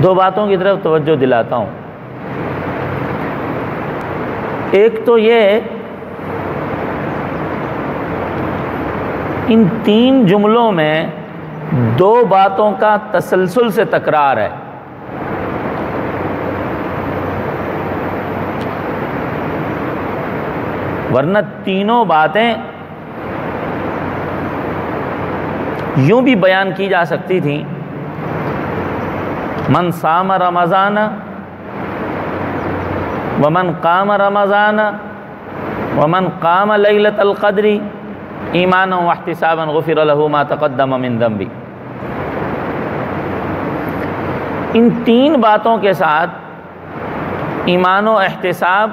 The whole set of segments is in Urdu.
دو باتوں کی طرف توجہ دلاتا ہوں۔ ایک تو یہ، ان تین جملوں میں دو باتوں کا تسلسل سے تکرار ہے۔ ورنہ تینوں باتیں یوں بھی بیان کی جا سکتی تھیں، من صام رمضان ومن قام رمضان ومن قام لیلۃ القدر ایمانا واحتسابا غفر له ما تقدم من ذنبی۔ ان تین باتوں کے ساتھ ایمان و احتساب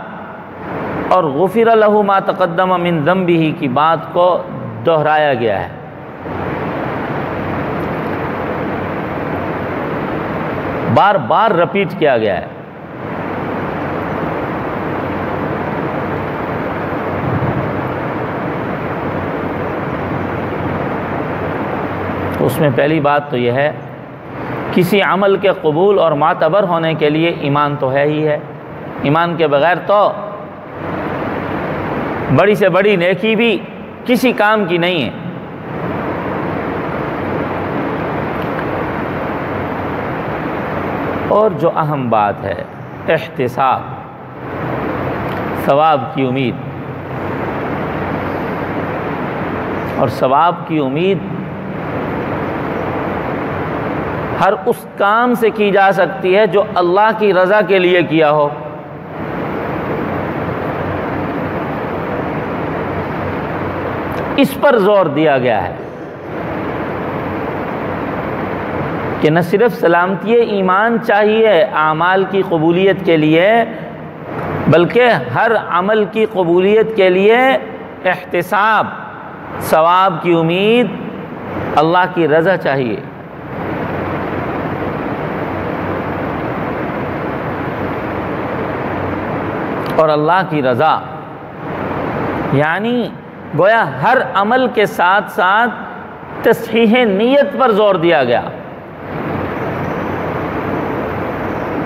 اور غفر له ما تقدم من ذنبہ کی بات کو دہرایا گیا ہے۔ بار بار رپیٹ کیا گیا ہے۔ اس میں پہلی بات تو یہ ہے، کسی عمل کے قبول اور معتبر ہونے کے لیے ایمان تو ہے ہی ہے۔ ایمان کے بغیر تو بڑی سے بڑی نیکی بھی کسی کام کی نہیں ہے۔ اور جو اہم بات ہے، احتساب، ثواب کی امید، اور ثواب کی امید ہر اس کام سے کی جا سکتی ہے جو اللہ کی رضا کے لیے کیا ہو۔ اس پر زور دیا گیا ہے کہ نہ صرف سلامتی ایمان چاہیے اعمال کی قبولیت کے لیے، بلکہ ہر عمل کی قبولیت کے لیے احتساب، ثواب کی امید، اللہ کی رضا چاہیے۔ اور اللہ کی رضا یعنی گویا ہر عمل کے ساتھ ساتھ تصحیح نیت پر زور دیا گیا۔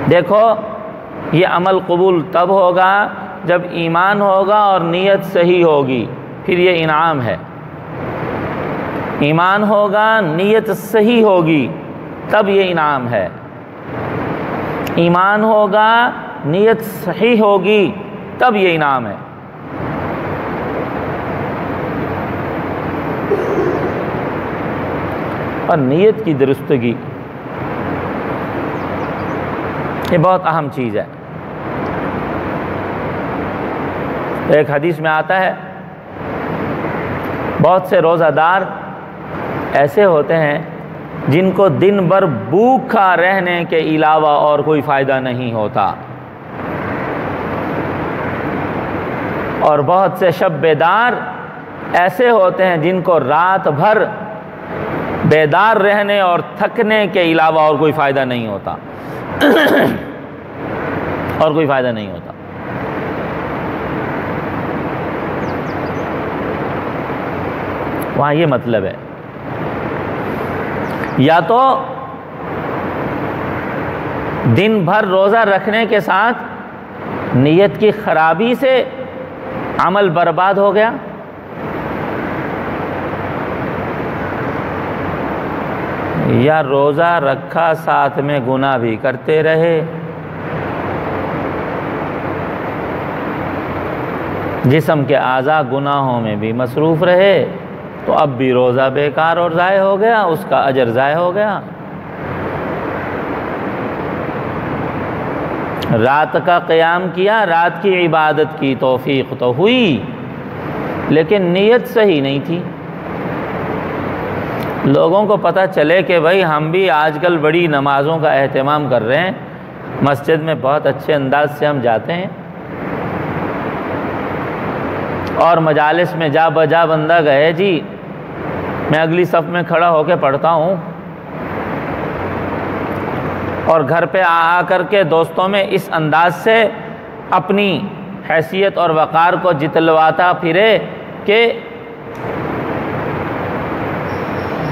دیکھو، یہ عمل قبول تب ہوگا جب ایمان ہوگا اور نیت صحیح ہوگی، پھر یہ انعام ہے۔ ایمان ہوگا، نیت صحیح ہوگی، تب یہ انعام ہے۔ ایمان ہوگا، نیت صحیح ہوگی، تب یہ انعام ہے۔ اور نیت کی درستگی یہ بہت اہم چیز ہے۔ ایک حدیث میں آتا ہے، بہت سے روزہ دار ایسے ہوتے ہیں جن کو دن بھر بھوکا رہنے کے علاوہ اور کوئی فائدہ نہیں ہوتا، اور بہت سے شب بیدار ایسے ہوتے ہیں جن کو رات بھر بیدار رہنے اور تھکنے کے علاوہ اور کوئی فائدہ نہیں ہوتا اور کوئی فائدہ نہیں ہوتا۔ وہاں یہ مطلب ہے، یا تو دن بھر روزہ رکھنے کے ساتھ نیت کی خرابی سے عمل برباد ہو گیا، یا روزہ رکھا ساتھ میں گناہ بھی کرتے رہے، جسم کے اعضاء گناہوں میں بھی مصروف رہے، تو اب بھی روزہ بیکار اور ضائع ہو گیا، اس کا اجر ضائع ہو گیا۔ رات کا قیام کیا، رات کی عبادت کی توفیق تو ہوئی، لیکن نیت صحیح نہیں تھی۔ لوگوں کو پتہ چلے کہ بھائی ہم بھی آج کل بڑی نمازوں کا اہتمام کر رہے ہیں، مسجد میں بہت اچھے انداز سے ہم جاتے ہیں، اور مجالس میں جا بجا بندہ گئے جی میں اگلی صف میں کھڑا ہو کے پڑھتا ہوں، اور گھر پہ آ کر کے دوستوں میں اس انداز سے اپنی حیثیت اور وقار کو جتلواتا پھرے کہ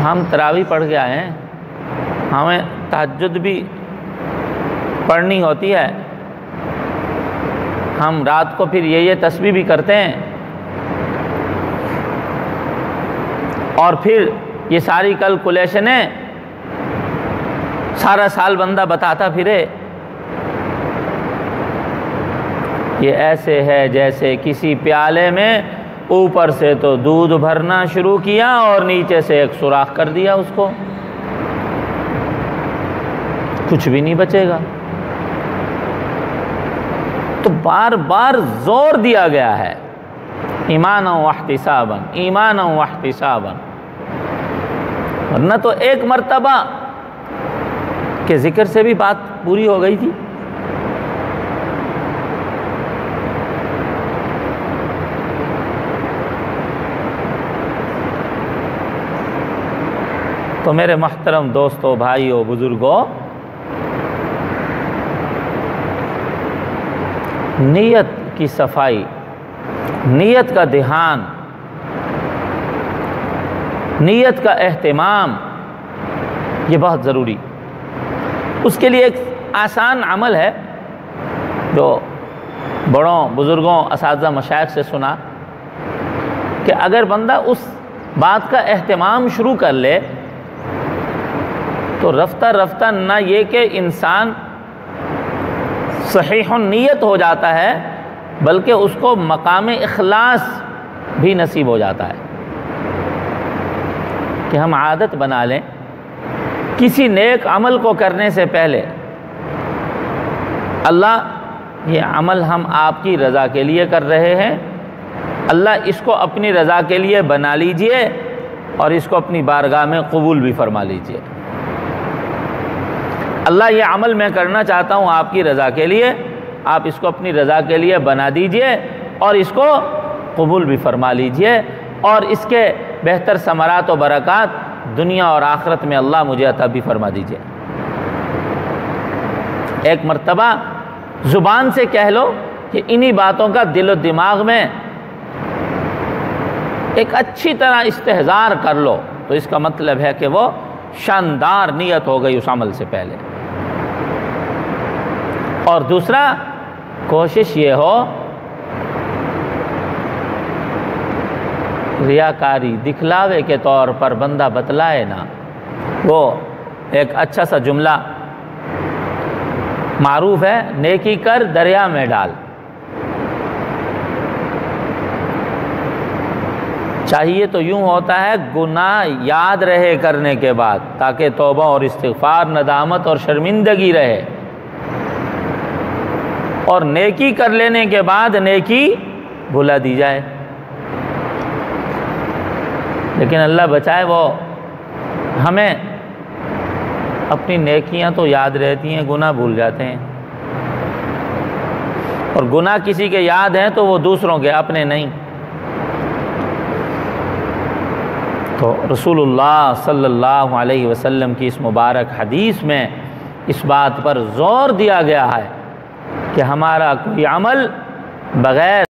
ہم تراویح پڑھ کے آئے ہیں، ہمیں تہجد بھی پڑھنی ہوتی ہے، ہم رات کو پھر یہ تسبیح بھی کرتے ہیں، اور پھر یہ ساری کیلکولیشنیں سارا سال بندہ بتاتا پھرے۔ یہ ایسے ہے جیسے کسی پیالے میں اوپر سے تو دودھ بھرنا شروع کیا اور نیچے سے ایک سوراخ کر دیا اس کو، کچھ بھی نہیں بچے گا۔ تو بار بار زور دیا گیا ہے ایمانا واحتسابا، ایمانا واحتسابا، ورنہ تو ایک مرتبہ کے ذکر سے بھی بات پوری ہو گئی تھی۔ تو میرے محترم دوستو، بھائیو، بزرگو، نیت کی صفائی، نیت کا دھیان، نیت کا اہتمام، یہ بہت ضروری۔ اس کے لیے ایک آسان عمل ہے جو بڑوں بزرگوں اساتذہ مشائخ سے سنا، کہ اگر بندہ اس بات کا اہتمام شروع کر لے تو رفتہ رفتہ نہ یہ کہ انسان صحیح النیت ہو جاتا ہے، بلکہ اس کو مقام اخلاص بھی نصیب ہو جاتا ہے۔ کہ ہم عادت بنا لیں کسی نیک عمل کو کرنے سے پہلے، اللہ یہ عمل ہم آپ کی رضا کے لیے کر رہے ہیں، اللہ اس کو اپنی رضا کے لیے بنا لیجئے اور اس کو اپنی بارگاہ میں قبول بھی فرما لیجئے۔ اللہ یہ عمل میں کرنا چاہتا ہوں آپ کی رضا کے لیے، آپ اس کو اپنی رضا کے لیے بنا دیجئے اور اس کو قبول بھی فرما لیجئے، اور اس کے بہتر ثمرات و برکات دنیا اور آخرت میں اللہ مجھے عطا بھی فرما دیجئے۔ ایک مرتبہ زبان سے کہہ لو کہ انہی باتوں کا دل و دماغ میں ایک اچھی طرح استحضار کر لو، تو اس کا مطلب ہے کہ وہ شاندار نیت ہو گئی اس عمل سے پہلے۔ اور دوسرا، کوشش یہ ہو ریاکاری، دکھلاوے کے طور پر بندہ بتلائے نہ۔ وہ ایک اچھا سا جملہ معروف ہے، نیکی کر دریا میں ڈال۔ چاہیے تو یوں ہوتا ہے گناہ یاد رہے کرنے کے بعد، تاکہ توبہ اور استغفار، ندامت اور شرمندگی رہے، اور نیکی کر لینے کے بعد نیکی بھلا دی جائے۔ لیکن اللہ بچائے، وہ ہمیں اپنی نیکیاں تو یاد رہتی ہیں، گناہ بھول جاتے ہیں، اور گناہ کسی کے یاد ہیں تو وہ دوسروں کے، اپنے نہیں۔ تو رسول اللہ صلی اللہ علیہ وسلم کی اس مبارک حدیث میں اس بات پر زور دیا گیا ہے کہ ہمارا کوئی عمل بغیر